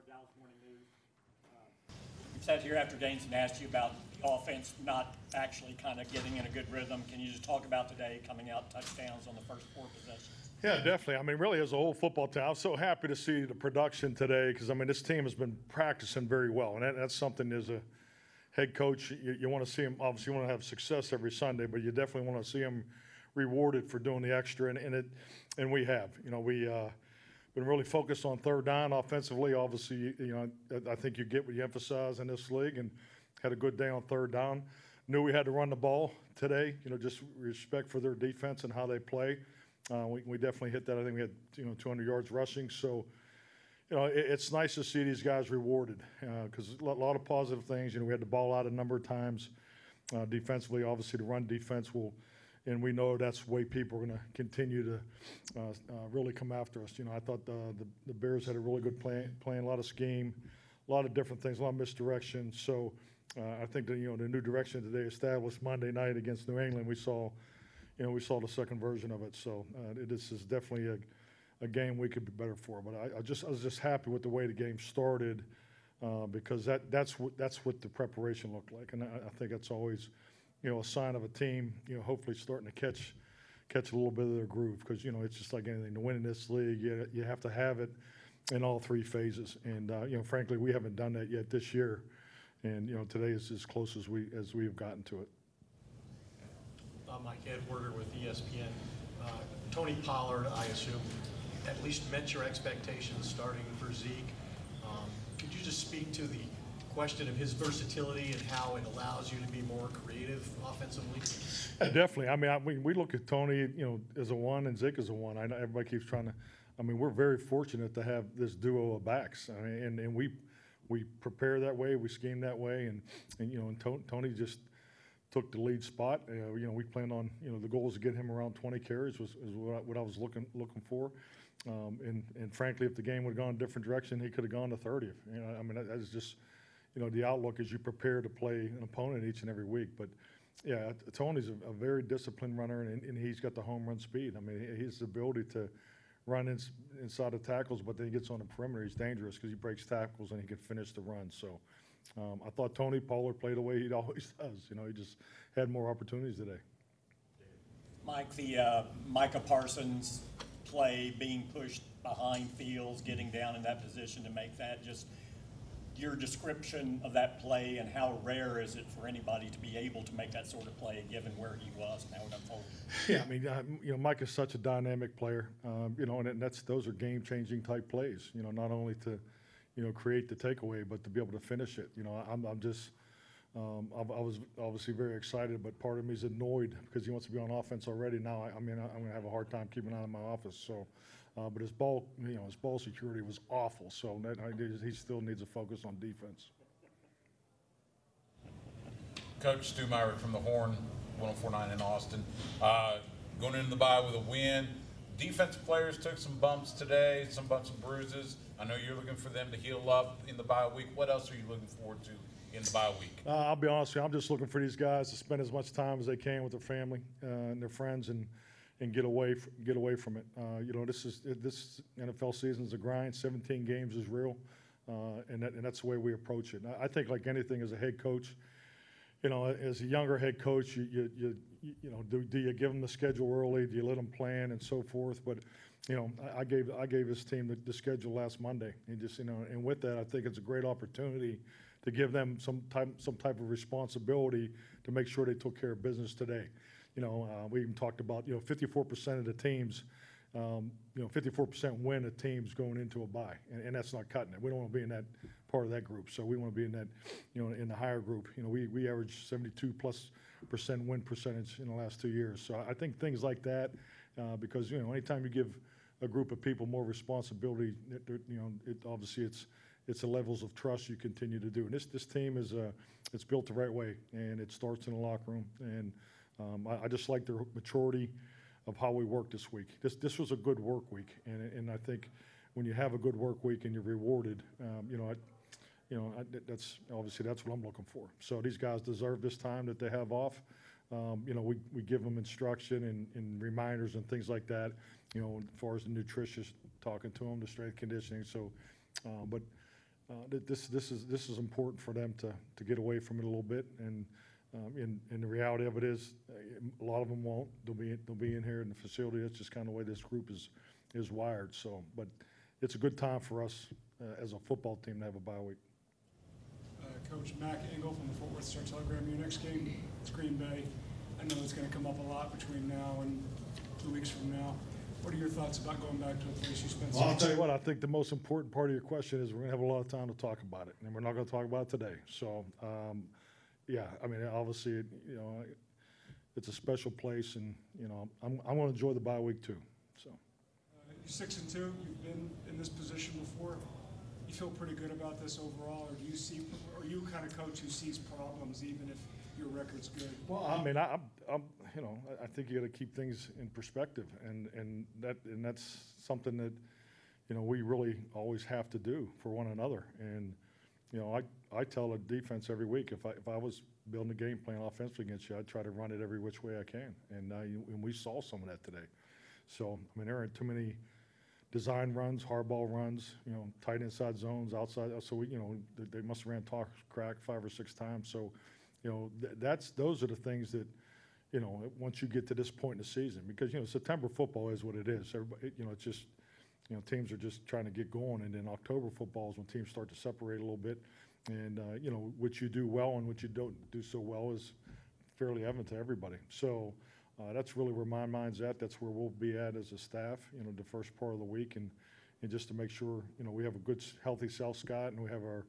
Dallas Morning News. We've sat here after games and asked you about the offense not actually kind of getting in a good rhythm. Can you just talk about today coming out touchdowns on the first 4 possessions? Yeah, definitely. I mean, really, as a whole football team, I'm so happy to see the production today because, I mean, this team has been practicing very well. And that's something as a head coach, you want to see them, obviously, you want to have success every Sunday, but you definitely want to see them rewarded for doing the extra. And we have. You know, we been really focused on third down offensively. Obviously, you know, I think you get what you emphasize in this league and had a good day on third down. Knew we had to run the ball today, you know, just respect for their defense and how they play. We definitely hit that. I think we had 200 yards rushing. So, you know, it's nice to see these guys rewarded because a lot of positive things. You know, we had the ball out a number of times defensively. Obviously, the run defense will, and we know that's the way people are going to continue to really come after us. You know, I thought the Bears had a really good playing a lot of scheme, a lot of different things, a lot of misdirection. So I think that the new direction today established Monday night against New England. We saw the second version of it. So this is definitely a game we could be better for. But I was just happy with the way the game started because that's what the preparation looked like, and I think that's always a sign of a team hopefully starting to catch a little bit of their groove because it's just like anything to win in this league. You have to have it in all 3 phases, and frankly we haven't done that yet this year, and today is as close as we have gotten to it. Mike Edwarder with ESPN. Tony Pollard, I assume, at least met your expectations starting for Zeke. Could you just speak to the question of his versatility and how it allows you to be more creative offensively? Yeah, definitely. I mean, we look at Tony, as a 1 and Zeke as a 1. I know everybody keeps trying to. I mean, we're very fortunate to have this duo of backs. I mean, and we prepare that way, we scheme that way, and Tony just took the lead spot. We planned on, the goal is to get him around 20 carries was what I was looking for. And frankly, if the game would have gone a different direction, he could have gone to 30. I mean, that's just, the outlook as you prepare to play an opponent each and every week. But yeah, Tony's a very disciplined runner, and he's got the home run speed. I mean, he has the ability to run inside the tackles, but then he gets on the perimeter. He's dangerous because he breaks tackles and he can finish the run. So I thought Tony Pollard played the way he always does. He just had more opportunities today. Mike, the Micah Parsons play, being pushed behind Fields, getting down in that position to make that, just your description of that play and how rare is it for anybody to be able to make that sort of play given where he was and how it unfolded? Yeah, I mean, Mike is such a dynamic player, and those are game-changing type plays, not only to, create the takeaway, but to be able to finish it. I was obviously very excited, but part of me is annoyed because he wants to be on offense already. Now, I'm going to have a hard time keeping out of my office. So, but his ball security was awful. So he still needs to focus on defense. Coach Stu Myrick from the Horn, 104.9 in Austin. Going into the bye with a win. Defensive players took some bumps today, some bumps and bruises. I know you're looking for them to heal up in the bye week. What else are you looking forward to in the bye week? I'll be honest with you, I'm just looking for these guys to spend as much time as they can with their family and their friends and get away from it. This NFL season is a grind. 17 games is real, and that's the way we approach it. I think like anything as a head coach, as a younger head coach, do you give them the schedule early? Do you let them plan and so forth? But I gave this team the schedule last Monday, and with that, I think it's a great opportunity to give them some type of responsibility to make sure they took care of business today. We even talked about 54% of the teams, 54% win of teams going into a bye, and that's not cutting it. We don't want to be in that part of that group, so we want to be in that in the higher group. We averaged 72+% win percentage in the last 2 years. So I think things like that, because anytime you give a group of people more responsibility, obviously it's the levels of trust you continue to do. And this team is it's built the right way, and it starts in the locker room. And I just like their maturity of how we worked this week. This was a good work week, and I think when you have a good work week and you're rewarded, that's what I'm looking for. So these guys deserve this time that they have off. We give them instruction and reminders and things like that. As far as the nutritious, talking to them, the strength conditioning. So, but this is important for them to get away from it a little bit. And the reality of it is, a lot of them won't. They'll be in here in the facility. That's just kind of the way this group is wired. So, but it's a good time for us as a football team to have a bye week. Coach Mac Engel from the Fort Worth Star-Telegram. Your next game is Green Bay. I know it's going to come up a lot between now and 2 weeks from now. What are your thoughts about going back to a place you spent? Well, I'll tell you what, I think the most important part of your question is we're going to have a lot of time to talk about it, and we're not going to talk about it today. So, yeah, I mean, obviously, it's a special place, and, I'm going to enjoy the bye week too. So. You're 6-2. You've been in this position before. You feel pretty good about this overall, or are you kind of coach who sees problems even if your record's good? Well, I mean, I think you got to keep things in perspective, and that's something that, we really always have to do for one another. And, I tell the defense every week, if I was building a game plan offensively against you, I'd try to run it every which way I can. And we saw some of that today. So, I mean, there aren't too many design runs, hardball runs, tight inside zones, outside. So they must have ran talk crack 5 or 6 times. So, those are the things that, once you get to this point in the season, because September football is what it is. Everybody, it's just, teams are just trying to get going, and then October football is when teams start to separate a little bit, and what you do well and what you don't do so well is fairly evident to everybody. So. That's really where my mind's at. That's where we'll be at as a staff, the first part of the week, and just to make sure, we have a good, healthy South Scott, and we have our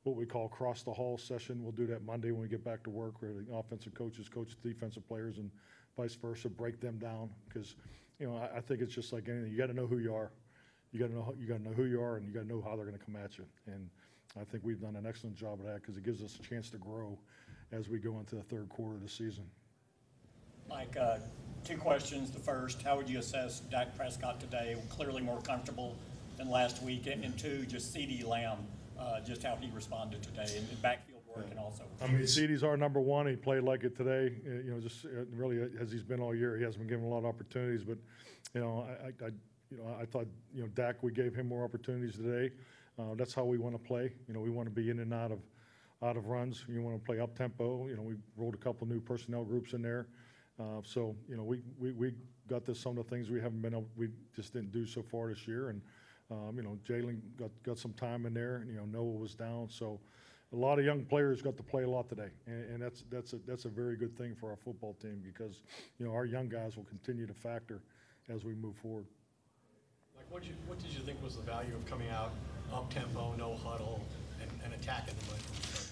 what we call cross the hall session. We'll do that Monday when we get back to work, where the offensive coaches coach the defensive players and vice versa, break them down, because I think it's just like anything. You got to know who you are. You got to know who you are, and you got to know how they're going to come at you. And I think we've done an excellent job of that, because it gives us a chance to grow as we go into the third quarter of the season. Mike, 2 questions. The first, how would you assess Dak Prescott today? Clearly more comfortable than last week. And 2, just CeeDee Lamb, just how he responded today in backfield work and also. I mean, CeeDee's our number one. He played like it today. Just really as he's been all year. He hasn't been given a lot of opportunities, but I thought Dak, we gave him more opportunities today. That's how we want to play. We want to be in and out of runs. You want to play up tempo. We rolled a couple new personnel groups in there. So we got some of the things we just didn't do so far this year, and Jalen got some time in there, and Noah was down, so a lot of young players got to play a lot today, and that's a very good thing for our football team, because our young guys will continue to factor as we move forward. Like, what did you think was the value of coming out up tempo, no huddle, and attacking them?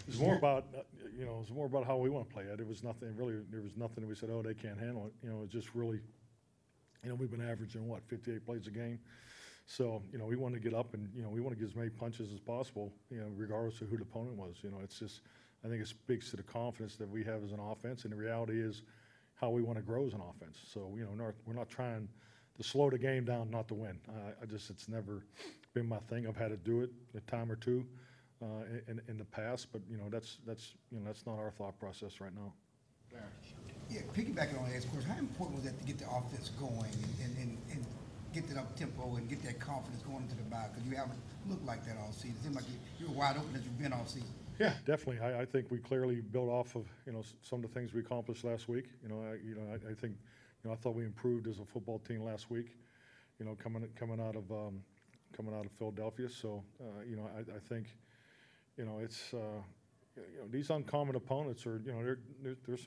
It's more about how we want to play it. There was nothing that we said, oh, they can't handle it. It's just really, we've been averaging 58 plays a game. So, we want to get up and, we want to get as many punches as possible, regardless of who the opponent was. It's just, I think it speaks to the confidence that we have as an offense, and the reality is how we want to grow as an offense. So, we're not trying to slow the game down not to win. It's never been my thing. I've had to do it a time or two in the past, but that's not our thought process right now. Yeah, piggybacking on that, of course, how important was that to get the offense going and get that up tempo and get that confidence going into the bye? Because you haven't looked like that all season. It seems like you're wide open as you've been all season. Yeah, definitely. I think we clearly built off of some of the things we accomplished last week. I think I thought we improved as a football team last week. Coming out of Philadelphia. So I think it's these uncommon opponents are there's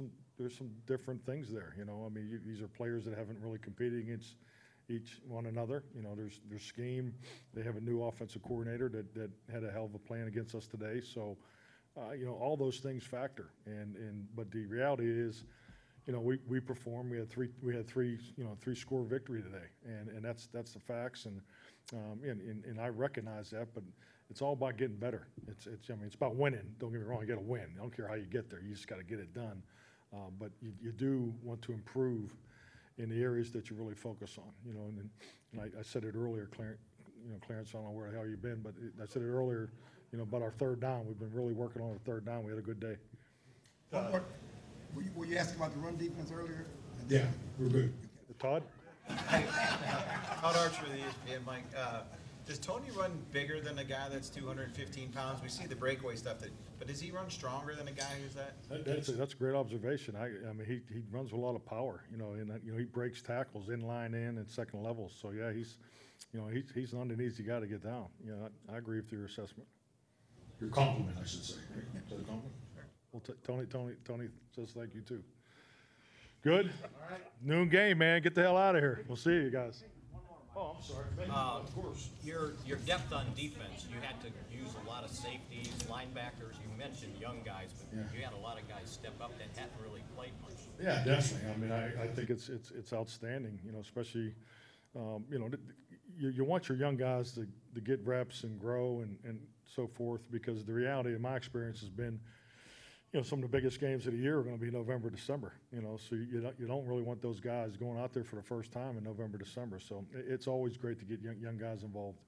some different things there. I mean, these are players that haven't really competed against each one another. Their scheme. They have a new offensive coordinator that had a hell of a plan against us today. So all those things factor. But the reality is, we performed. We had three score victory today, and that's the facts. And I recognize that, but it's all about getting better. It's about winning. Don't get me wrong. You got to win. I don't care how you get there. You just got to get it done. But you do want to improve in the areas that you really focus on. And I said it earlier, Clarence. I don't know where the hell you've been, but I said it earlier. About our third down. We've been really working on our third down. We had a good day. Were you asking about the run defense earlier? Yeah, we're good. Todd? Todd Archer with ESPN, Mike. Does Tony run bigger than a guy that's 215 pounds? We see the breakaway stuff, but does he run stronger than a guy who's that? That's a great observation. I mean, he runs with a lot of power, you know, and, he breaks tackles in line and second levels. So, yeah, he's not an easy guy to get down. You know, I agree with your assessment. Your compliment, I should say. Right? Is that a compliment? Well, Tony says thank you, too. Good? Noon game, man. Get the hell out of here. We'll see you guys. Oh, I'm sorry. Of course. Your depth on defense, you had to use a lot of safeties, linebackers. You mentioned young guys, but you had a lot of guys step up that hadn't really played much. Yeah, definitely. I mean, I think it's outstanding, you know, especially, you know, you want your young guys to get reps and grow and so forth, because the reality of my experience has been, you know, some of the biggest games of the year are going to be November, December, you know, so you don't really want those guys going out there for the first time in November, December. So it's always great to get young guys involved.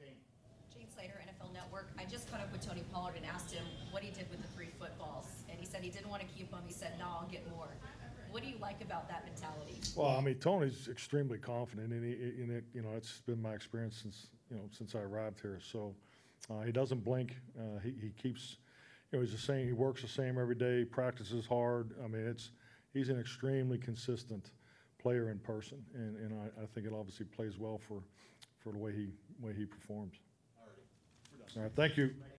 Jane Slater, NFL Network. I just caught up with Tony Pollard and asked him what he did with the 3 footballs. And he said he didn't want to keep them. He said, no, I'll get more. What do you like about that mentality? Well, I mean, Tony's extremely confident, and you know, it's been my experience since I arrived here. So he doesn't blink. He keeps, you know, he's the same. He works the same every day. Practices hard. I mean, he's an extremely consistent player in person, and I think it obviously plays well for the way he performs. All right, thank you.